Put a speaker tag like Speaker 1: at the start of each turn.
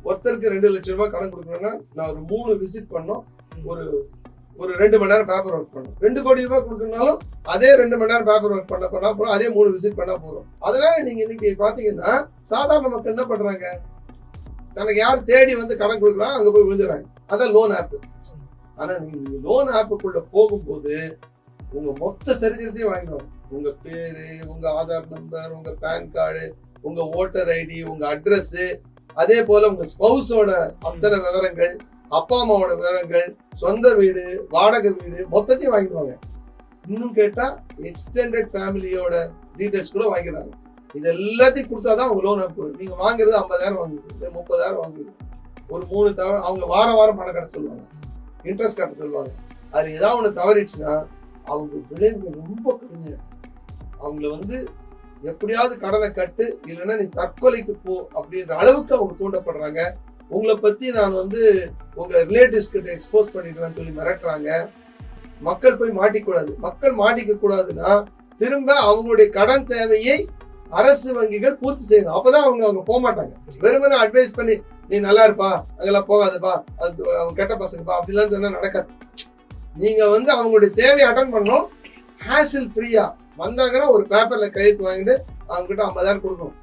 Speaker 1: ஒருத்தருக்கு 2 லட்சம் ரூபாய் கடன் கொடுக்கணும்னா நான் ஒரு 3 விசிட் பண்ணோம், ஒரு ஒரு 2 மணி நேரம் பேப்பர் ஒர்க் பண்ணோம். 2 கோடி ரூபாய் கொடுக்கணும்னாலும் அதே 2 மணி நேரம் பேப்பர் ஒர்க் பண்ணா போறோம், அதே 3 விசிட் பண்ணா போறோம். அதனால நீங்க இன்னைக்கு பாத்தீங்கன்னா சாதாரண மக்கள் என்ன பண்றாங்க, தனக்கு யார் தேடி வந்து கடன் கொடுக்குறாங்க அங்க போய் விழுந்துறாங்க. அதான் லோன் ஆப். ஆனா நீங்க லோன் ஆப்புக்குள்ள போகும்போது உங்க மொத்த சரித்திரத்தையும் வாங்கிடுவாங்க. உங்க பேரு, உங்க ஆதார் நம்பர், உங்க பேன் கார்டு, உங்க ஓட்டர் ஐடி, உங்க அட்ரஸ், அதே போல உங்க ஸ்பௌஸோட அத்தனை விவரங்கள், அப்பா அம்மாவோட விவரங்கள், சொந்த வீடு, வாடகை வீடு மொத்தத்தையும் வாங்கிடுவாங்க. இன்னும் கேட்டா எக்ஸ்டெண்டட் ஃபேமிலியோட டீடைல்ஸ் கூட வாங்கிடுறாங்க. இது எல்லாத்தையும் கொடுத்தாதான் அவங்க லோன் ஆப். நீங்க வாங்குறது 50,000 வாங்குது, 30,000 வாங்குது, ஒரு 3 தவறு அவங்க வாரம் பணம் கட்ட சொல்லுவாங்க, இன்ட்ரெஸ்ட் கட்ட சொல்லுவாங்க. அது ஏதாவது ஒண்ணு தவறிடுச்சுன்னா அவங்க விளைவு ரொம்ப கடுமையா. அவங்கள வந்து எப்படியாவது கடனை கட்டு, இல்லைன்னா நீ தற்கொலைக்கு போ அப்படின்ற அளவுக்கு அவங்க தூண்டப்படுறாங்க. உங்களை பத்தி நான் வந்து உங்க ரிலேட்டிவ்ஸ் கிட்ட எக்ஸ்போஸ் பண்ணிடுவேன்னு சொல்லி மிரட்டுறாங்க. மக்கள் போய் மாட்டிக்கூடாது. மக்கள் மாட்டிக்க கூடாதுன்னா திரும்ப அவங்களுடைய கடன் தேவையை அரசு வங்கிகள் பூர்த்தி செய்யணும். அப்பதான் அவங்க போக மாட்டாங்க. வெறுமனே அட்வைஸ் பண்ணி நீ நல்லா இருப்பா, அங்கெல்லாம் போகாதுப்பா, அது அவங்க கெட்ட பசங்கப்பா அப்படிலாம் சொன்னா நடக்காது. நீங்க வந்து அவங்களுடைய தேவையை அட்டன் பண்ணணும். ஹேசில் ஃப்ரீயா வந்தாங்கன்னா ஒரு பேப்பர்ல கையெழுத்து வாங்கிட்டு அவங்க கிட்ட 50,000 கொடுக்கணும்.